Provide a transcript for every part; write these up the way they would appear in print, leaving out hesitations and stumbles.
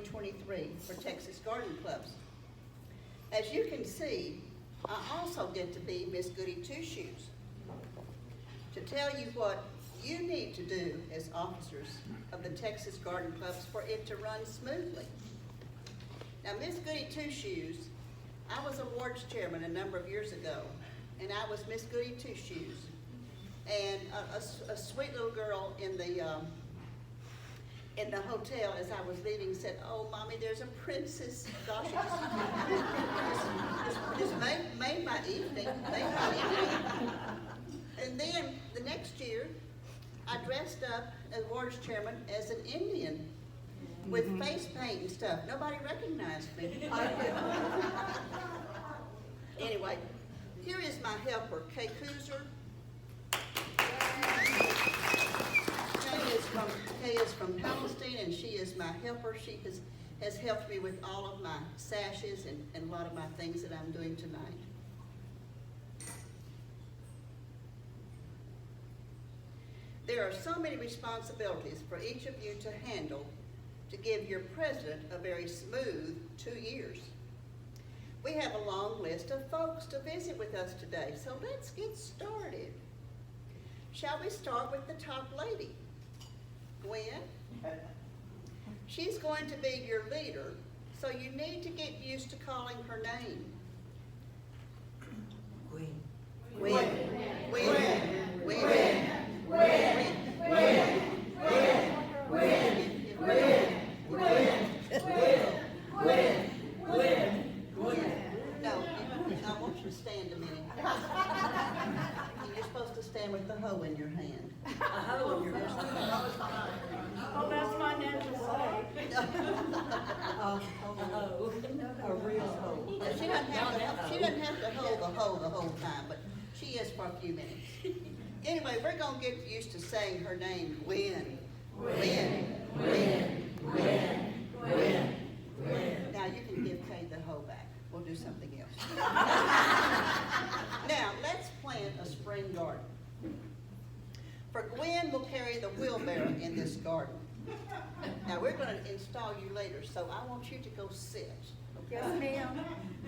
2023 for Texas Garden Clubs. As you can see, I also get to be Miss Goody Two-Shoes to tell you what you need to do as officers of the Texas Garden Clubs for it to run smoothly. Now, Miss Goody Two-Shoes, I was awards chairman a number of years ago, and I was Miss Goody Two-Shoes. And a sweet little girl in the hotel as I was leaving said, "Oh, Mommy, there's a princess." Gosh, it just made my evening, And then the next year, I dressed up as awards chairman as an Indian with face paint and stuff. Nobody recognized me. Anyway, here is my helper, Kay Kuzer. Kay is from Palestine, and she is my helper. She has helped me with all of my sashes and a lot of my things that I'm doing tonight. There are so many responsibilities for each of you to handle to give your president a very smooth 2 years. We have a long list of folks to visit with us today, so let's get started. Shall we start with the top lady, Gwen? She's going to be your leader, so you need to get used to calling her name. Gwen. Gwen. Gwen. Gwen. No, I want you to stand a minute. You're supposed to stand with the hoe in your hand. A hoe in your hand. Oh, that's my natural way. A hoe. A real hoe. She doesn't have to hold the hoe the whole time, but she is for a few minutes. Anyway, we're going to get used to saying her name, Gwen. Gwen. Gwen. Gwen. Gwen. Gwen. Now you can give Kay the hoe back. We'll do something else. Now, let's plant a spring garden. For Gwen will carry the wheelbarrow in this garden. Now, we're going to install you later, so I want you to go sit. Okay? Yes, ma'am.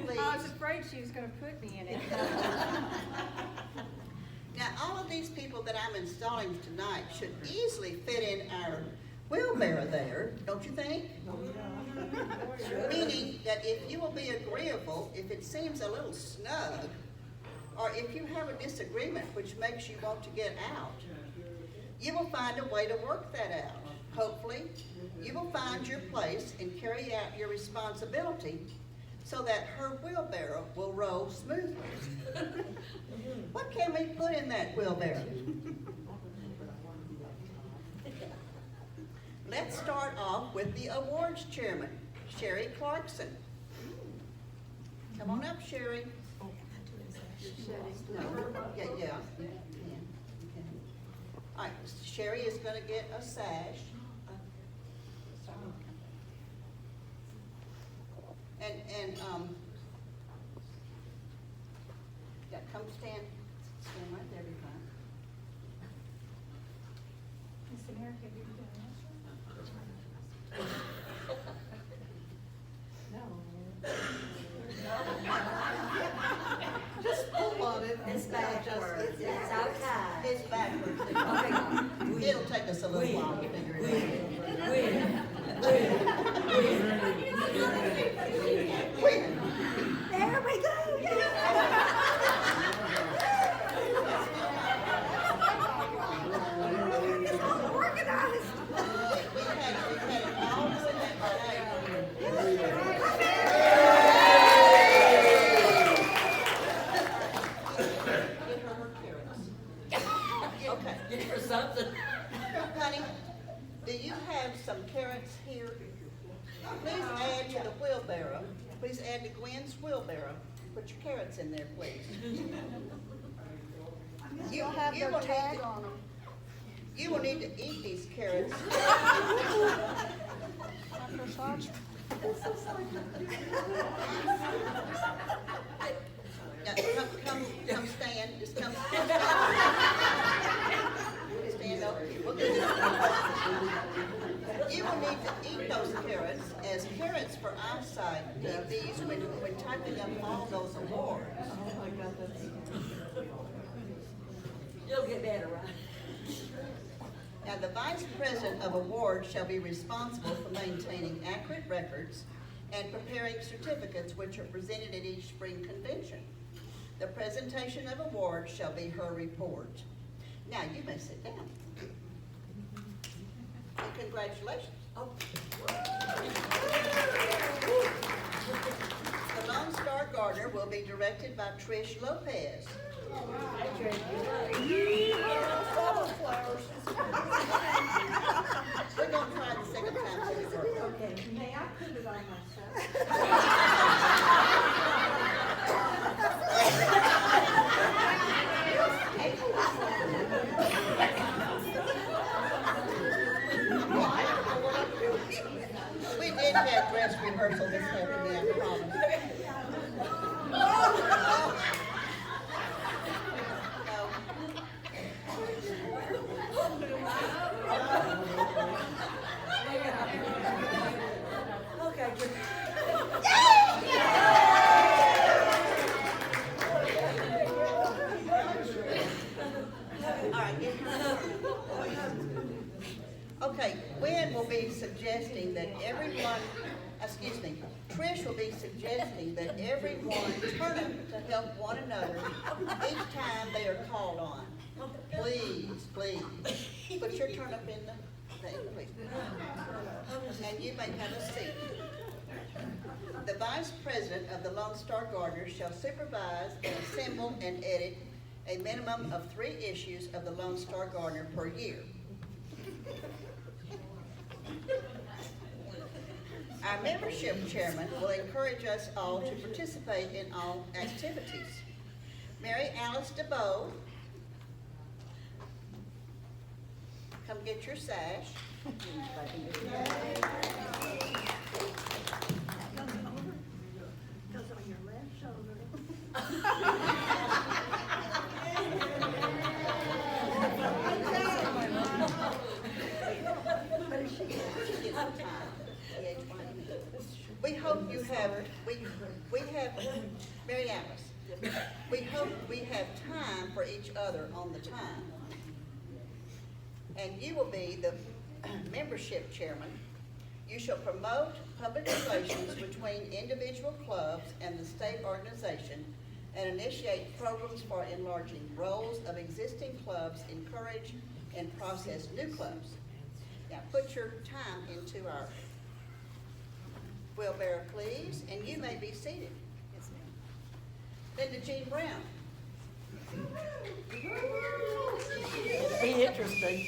Please. I was afraid she was going to put me in it. Now, all of these people that I'm installing tonight should easily fit in our wheelbarrow there, don't you think? Meaning that if you will be agreeable, if it seems a little snug, or if you have a disagreement which makes you want to get out, you will find a way to work that out. Hopefully, you will find your place and carry out your responsibility so that her wheelbarrow will roll smoothly. What can we put in that wheelbarrow? Let's start off with the awards chairman, Sherry Clarkson. Come on up, Sherry. No, yeah. Okay. All right, Sherry is going to get a sash. Yeah, come stand right there, be fine. Miss America, have you done this one? No. Just pull on it. It's backwards. It's outside. It's backwards. It'll take us a little while to figure it out. There we go. It's all organized. We've had it all set up today. Get her carrots. Okay. Get her something. Honey, do you have some carrots here? Please add to the wheelbarrow. Please add to Gwen's wheelbarrow. Put your carrots in there, please. You'll have you their will need tag to- on them. You will need to eat these carrots. After such. Now, come stand. Just come. Stand over here. We'll do this. You will need to eat those carrots, as carrots for eyesight need these when typing up all those awards. Oh my God, that's. You'll get better, right? Now, the vice president of awards shall be responsible for maintaining accurate records and preparing certificates which are presented at each spring convention. The presentation of awards shall be her report. Now, you may sit down. And congratulations. Oh. The Lone Star Gardener will be directed by Trish Lopez. We're gonna try the second time, see if it works. Okay. May I put it on myself? We did have dress rehearsal this afternoon, I promise. Okay, good. All right, get her. Okay, Gwen will be suggesting that everyone, excuse me, Trish will be suggesting that everyone turn up to help one another each time they are called on. Please, please, put your turn up in the thing, please. And you may have a seat. The vice president of the Lone Star Gardeners shall supervise and assemble and edit a minimum of 3 issues of the Lone Star Gardener per year. Our membership chairman will encourage us all to participate in all activities. Mary Alice DeBow, come get your sash. Goes on your left shoulder. We hope you have, we have, Mary Alice, we hope we have time for each other on the time. And you will be the membership chairman. You shall promote public relations between individual clubs and the state organization and initiate programs for enlarging roles of existing clubs, encourage and process new clubs. Now put your time into our wheelbarrow, please, and you may be seated. Yes, ma'am. Linda Jean Brown. It'll be interesting.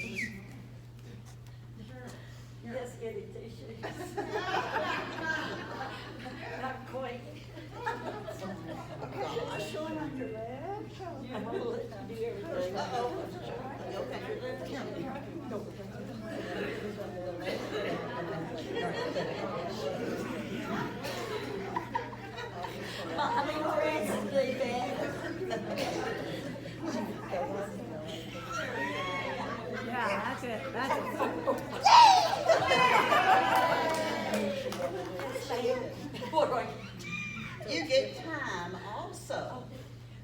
Yes, get it tissues. Not quite. Gosh, showing on your left shoulder. I'm gonna let you do everything. Uh-oh. Okay. Mommy, Presley, Yeah, that's it, that's it. You get time also.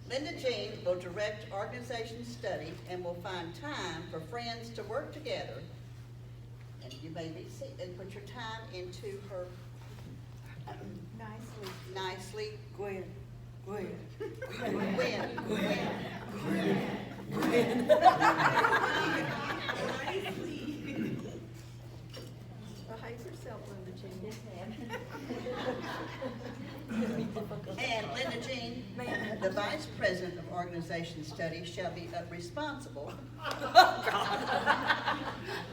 Linda Jean will direct organization study and will find time for friends to work together. And you may be seated and put your time into her nicely. Gwen. Win. Behave yourself, Linda Jean. Yes, ma'am. And Linda Jean, the vice president of organization studies, shall be responsible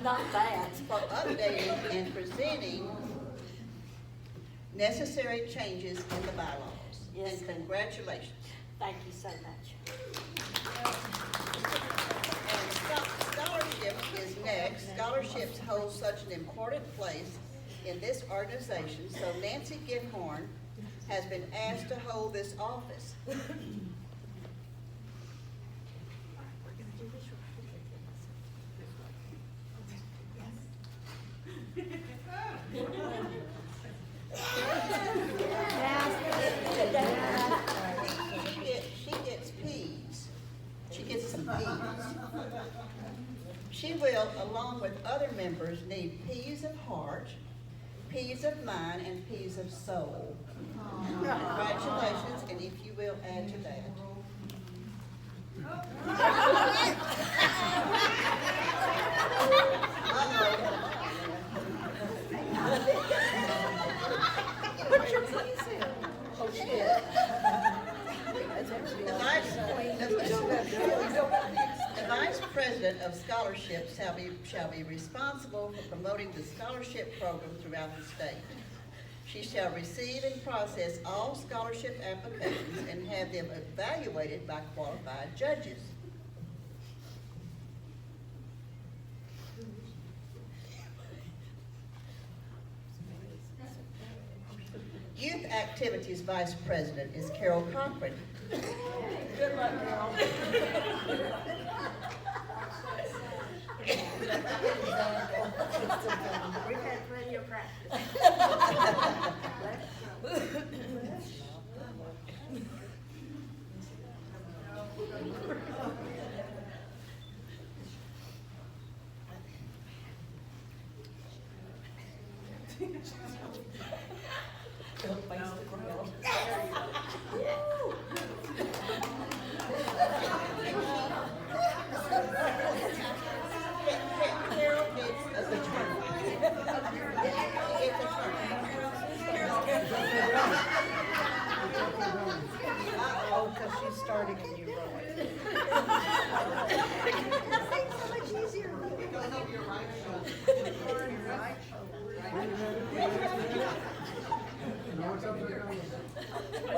Not that. for updating and presenting necessary changes in the bylaws. Yes, And ma'am. congratulations. Thank you so much. And scholarship is next. Scholarships hold such an important place in this organization, so Nancy Gifhorn has been asked to hold this office. members need peace of heart, peace of mind, and peace of soul. Congratulations, and if you will add to that. Put your peace in. Oh, shit. The vice president of scholarships shall be responsible for promoting the scholarship program throughout the state. She shall receive and process all scholarship applications and have them evaluated by qualified judges. Youth Activities Vice President is Carol Cochran. Good luck, Carol. We've had plenty of practice. Don't face the ground. Carol gets a paternity. She gets a turn. Uh-oh, because she's starting a new role.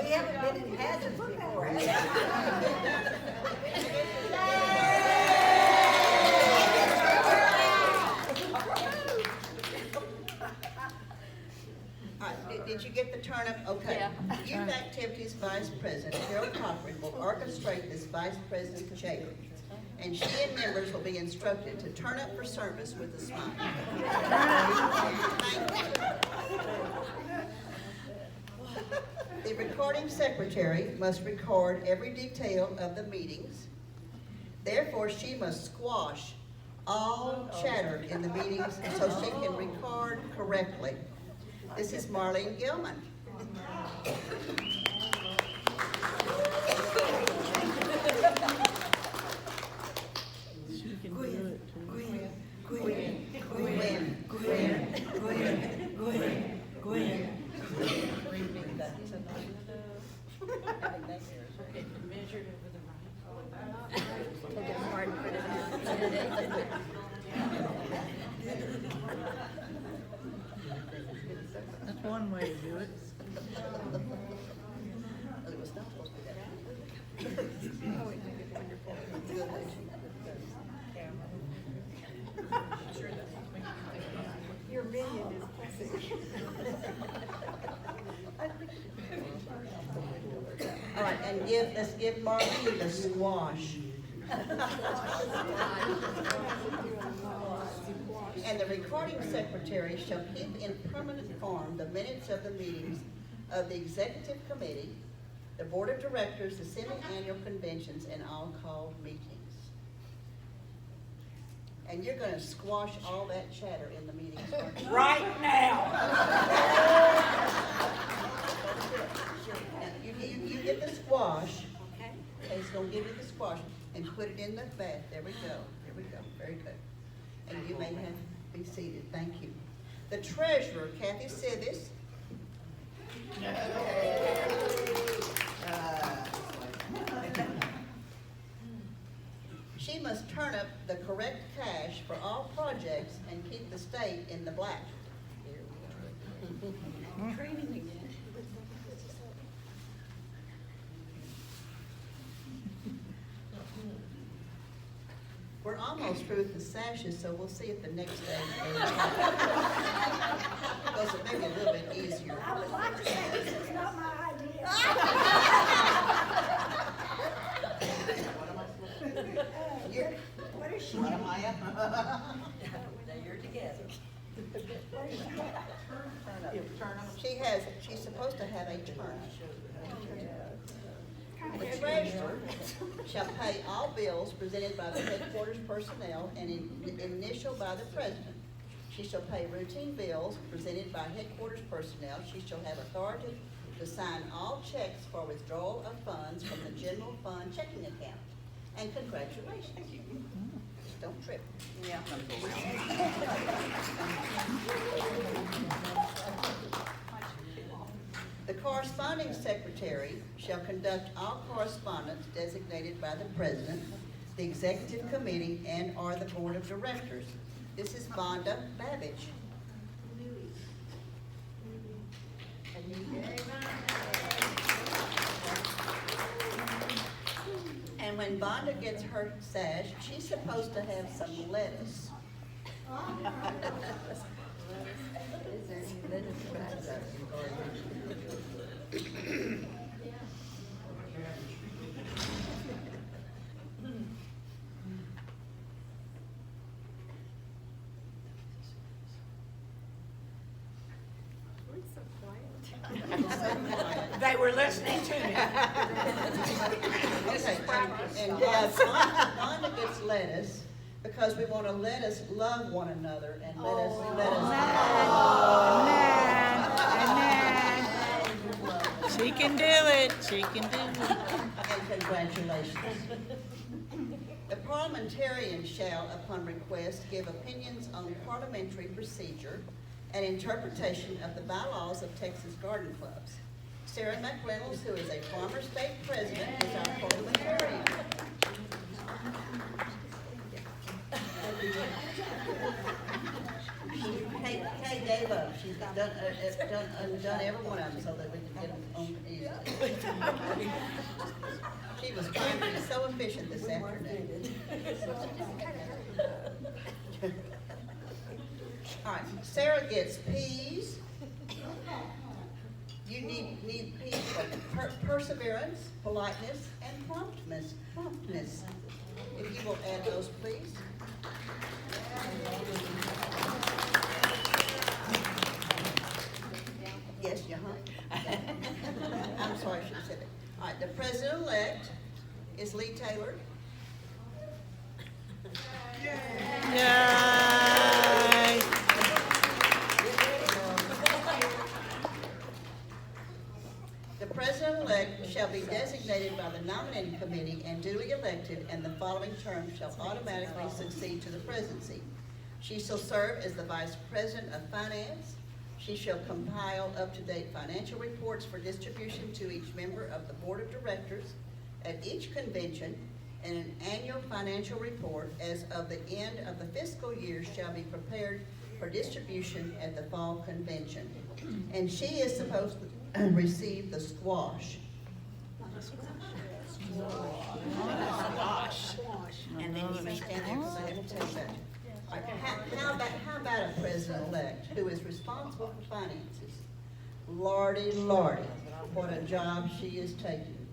We haven't been in pageants before, have we? All right, did you get the turnip? Okay. Yeah. Youth Activities Vice President Carol Cochran will orchestrate this Vice President's chamber, and she and members will be instructed to turn up for service with a smile. Thank you. The recording secretary must record every detail of the meetings. Therefore, she must squash all chatter in the meetings so she can record correctly. This is Marlene Gilman. That's one way to do it. It was not supposed to be that. Your minion is pussy. All right, and let's give Marlene the squash. And the recording secretary shall keep in permanent form the minutes of the meetings of the executive committee, the board of directors, the semi-annual conventions, and all called meetings. And you're gonna squash all that chatter in the meetings, aren't you? Right now. Now, you get the squash. Okay. Okay, he's gonna give you the squash and put it in the bath. There we go, there we go, very good. And you may have to be seated, thank you. The treasurer, Kathy Sivis. She must turn up the correct cash for all projects and keep the state in the black. Training again. We're almost through with the sashes, so we'll see if the next day goes it may be a little bit easier. I would like to say this is not my idea. You're- What is she? What am I at? Now you're together. She's supposed to have a turn. The treasurer shall pay all bills presented by the headquarters personnel and initial by the president. She shall pay routine bills presented by headquarters personnel. She shall have authority to sign all checks for withdrawal of funds from the general fund checking account. And congratulations. Don't trip. Yeah. The corresponding secretary shall conduct all correspondence designated by the president, the executive committee, and/or the board of directors. This is Vonda Babbage. And when Vonda gets her sash, she's supposed to have some lettuce. They were listening to me. Okay, and Vonda gets lettuce because we want to let us love one another and let us. She can do it. She can do it. And congratulations. The parliamentarian shall, upon request, give opinions on parliamentary procedure and interpretation of the bylaws of Texas Garden Clubs. Sarah McReynolds, who is a former state president, is our parliamentarian. Kay gave up. She's done every one of them so that we can get them on easily. She was trying to be so efficient this afternoon. All right, Sarah gets P's. You need P's for perseverance, politeness, and promptness. If you will add those, please. Yes, I'm sorry, I should have said that. All right, the president-elect is Lee Taylor. Yay! The president-elect shall be designated by the nominating committee and duly elected, and the following term shall automatically succeed to the presidency. She shall serve as the vice president of finance. She shall compile up-to-date financial reports for distribution to each member of the board of directors at each convention, and an annual financial report as of the end of the fiscal year shall be prepared for distribution at the fall convention. And she is supposed to receive the squash. And then you may stand there because I have to tell you that. All right, how about a president-elect who is responsible for finances? Lordy, what a job she is taking.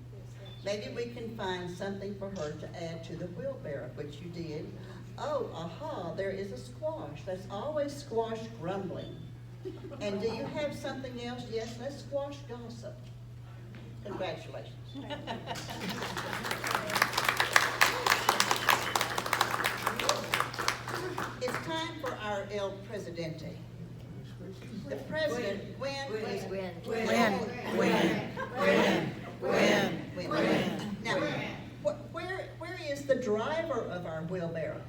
Maybe we can find something for her to add to the wheelbarrow, which you did. Oh, aha, there is a squash. Let's always squash grumbling. And do you have something else? Yes, let's squash gossip. Congratulations. It's time for our El Presidente. The president, Gwen. Now, where is the driver of our wheelbarrow?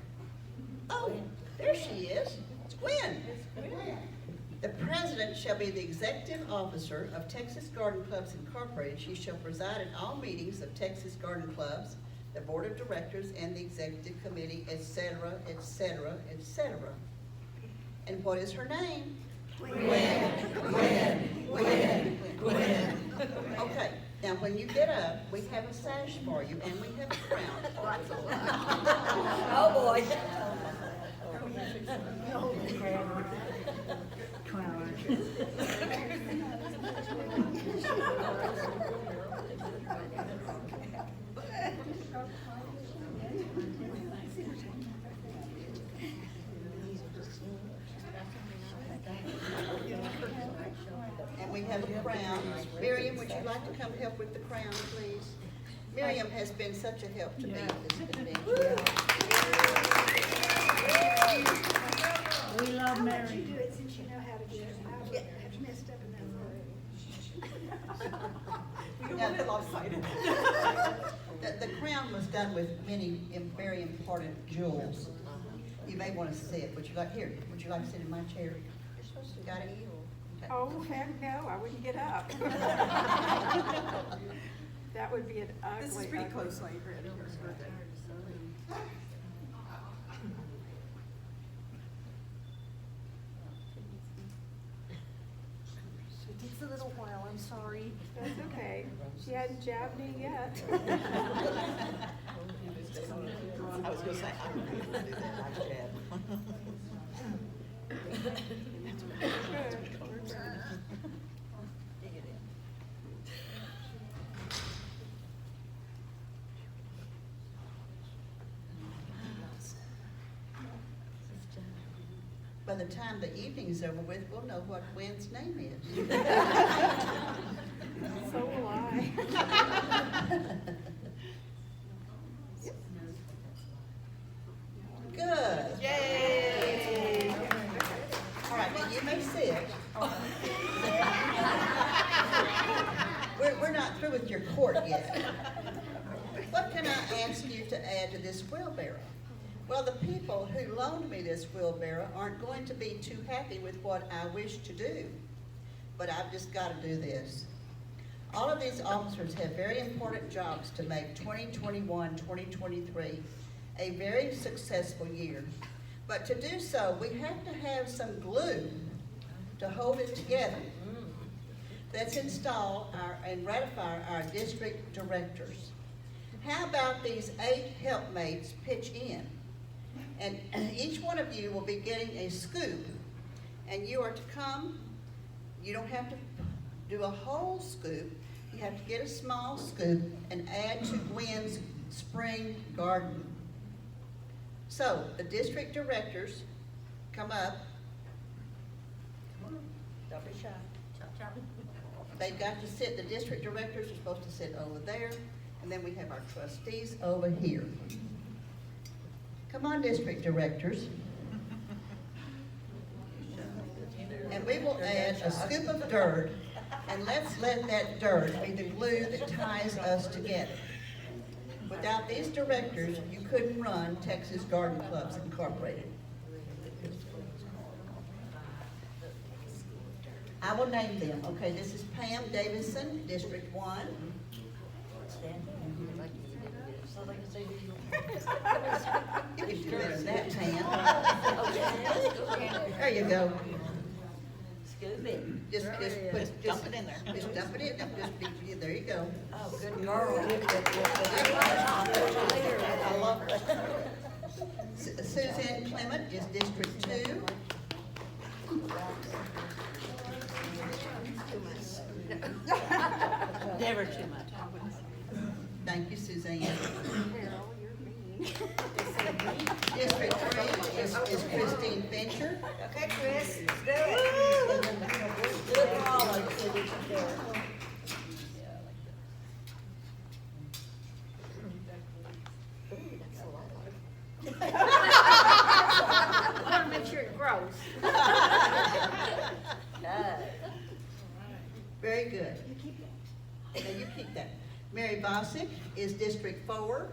Oh, there she is. It's Gwen. The president shall be the executive officer of Texas Garden Clubs Incorporated. She shall preside at all meetings of Texas Garden Clubs, the board of directors, and the executive committee, etc., etc., etc. And what is her name? Gwen. Okay, now when you get up, we have a sash for you, and we have a crown for you. Oh, boy. And we have a crown. Miriam, would you like to come help with the crown, please? Miriam has been such a help to me at this convention. We love I'll let you Mary. do it since you know how to do it. I would have messed up enough already. We don't want to lopsided. The crown was done with many very important jewels. You may want to see it. Would you like to sit in my chair? You're supposed to got it. Okay. Oh, heck no, I wouldn't get up. That would be an ugly. This is pretty ugly- close, like, right here. It takes a little while, I'm sorry. That's okay. She hadn't jabbed me yet. I was gonna say, I don't know how to do that, I jab. Good, we're good. By the time the evening's over with, we'll know what Gwen's name is. So will I. Good. Yay! All right, now you may sit. We're not through with your court yet. What can I ask you to add to this wheelbarrow? Well, the people who loaned me this wheelbarrow aren't going to be too happy with what I wish to do, but I've just got to do this. All of these officers have very important jobs to make 2021-2023 a very successful year. But to do so, we have to have some glue to hold it together. Let's install and ratify our district directors. How about these 8 helpmates pitch in? And each one of you will be getting a scoop, and you are to come. You don't have to do a whole scoop. You have to get a small scoop and add to Gwen's spring garden. So the district directors come up. Come on, don't be shy. They've got to sit, the district directors are supposed to sit over there, and then we have our trustees over here. Come on, district directors. And we will add a scoop of dirt, and let's let that dirt be the glue that ties us together. Without these directors, you couldn't run Texas Garden Clubs Incorporated. I will name them. Okay, this is Pam Davison, District 1. You can do better than that, Pam. There you go. Just Dump it in there. Just dump it in, there you go. Oh, good girl. I love it. Suzanne Clement is District 2. Never too much. Thank you, Suzanne. Carol, you're mean. District 3 is Christine Fincher. Okay, Chris, let's do it. Good for all of us. I want to make sure it grows. Very good. Now you keep that. Mary Bosick is District 4.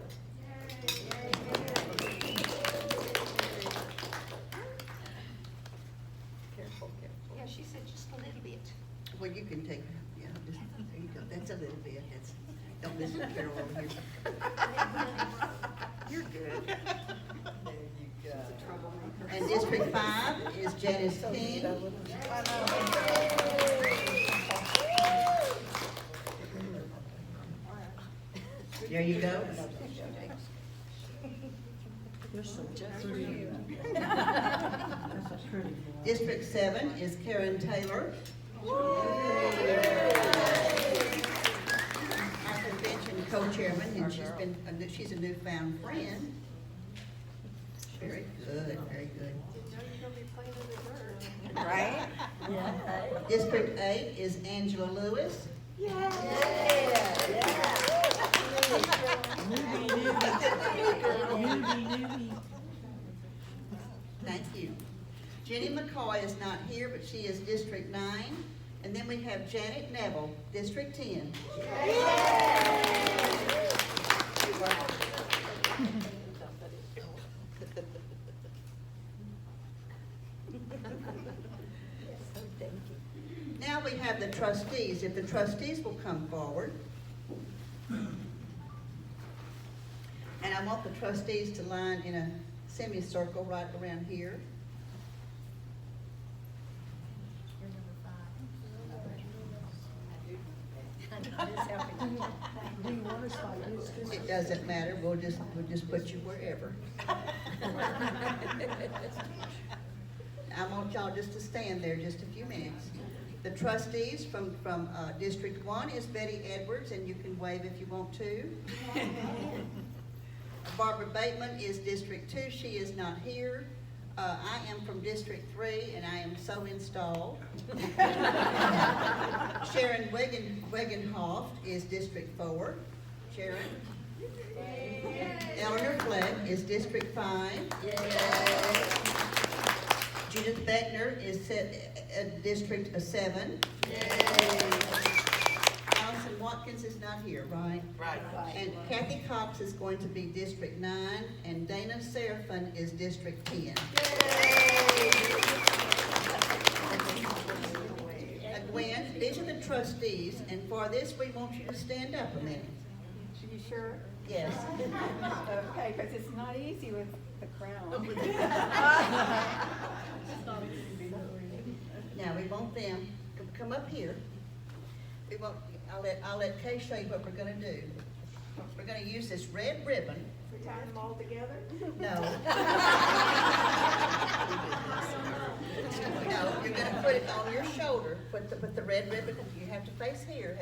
Yeah, she said just a little bit. Well, you can take, yeah, just, there you go. That's a little bit. Don't listen to Carol over here. You're good. And District 5 is Janice King. There you go. District 7 is Karen Taylor. Our convention co-chairman, and she's a newfound friend. Very good, very good. You know you're going to be playing in the dirt. Right? District 8 is Angela Lewis. Thank you. Jenny McCoy is not here, but she is District 9. And then we have Janet Neville, District 10. Now we have the trustees. If the trustees will come forward. And I want the trustees to line in a semicircle right around here. Do you want us by this? It doesn't matter, we'll just put you wherever. I want y'all just to stand there just a few minutes. The trustees from District 1 is Betty Edwards, and you can wave if you want to. Barbara Bateman is District 2, she is not here. I am from District 3, and I am so installed. Sharon Wegenhoff is District 4. Sharon. Eleanor Fleck is District 5. Judith Beckner is District 7. Allison Watkins is not here, right? Right. And Kathy Cox is going to be District 9, and Dana Serafin is District 10. Gwen, these are the trustees, and for this, we want you to stand up a minute. Are you sure? Yes. Okay, because it's not easy with the crown. Now, we want them to come up here. I'll let Kay show you what we're gonna do. We're gonna use this red ribbon. We tie them all together? No. No, you're gonna put it on your shoulder, put the red ribbon, you have to face here,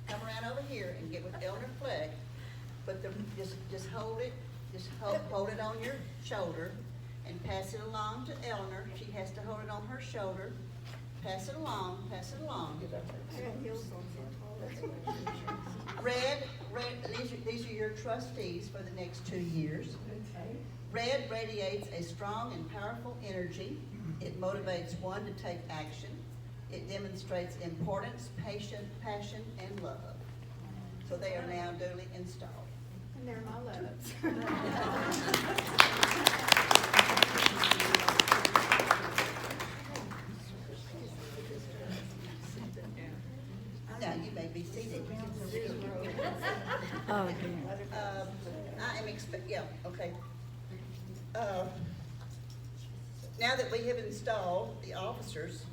come around over here and get with Eleanor Fleck. Just hold it, hold it on your shoulder and pass it along to Eleanor. She has to hold it on her shoulder. Pass it along, pass it along. I got heels on. Red, these are your trustees for the next 2 years. Red radiates a strong and powerful energy. It motivates one to take action. It demonstrates importance, passion, and love. So they are now duly installed. And they're my loves. Now, you may be seated. Oh, dear. I am yeah, okay. Now that we have installed the officers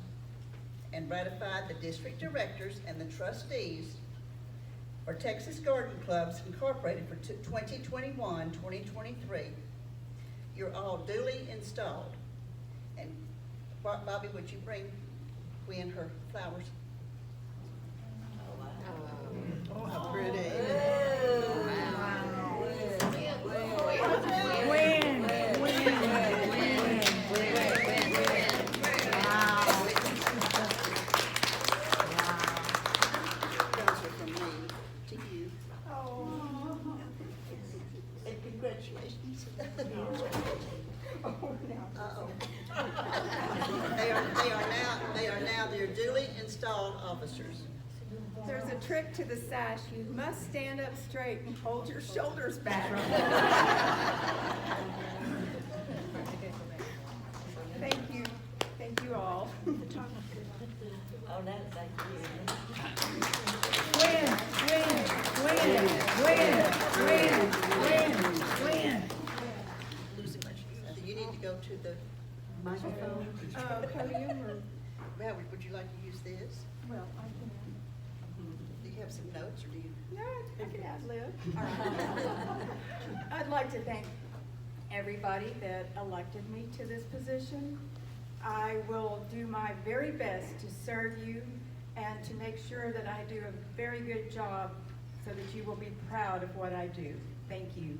and ratified the district directors and the trustees for Texas Garden Clubs Incorporated for 2021-2023, you're all duly installed. And Bobby, would you bring Gwen her flowers? Oh, how pretty. Those are from me to you. And congratulations. Uh-oh. They are now their duly installed officers. There's a trick to the sash. You must stand up straight and hold your shoulders back. Thank you all. Oh, no, thank you. Do you need to go to the microphone? Podium or, Well, would you like to use this? well, I can, Do you have some notes, or do you? no, I can ad-lib. I'd like to thank everybody that elected me to this position. I will do my very best to serve you and to make sure that I do a very good job so that you will be proud of what I do. Thank you.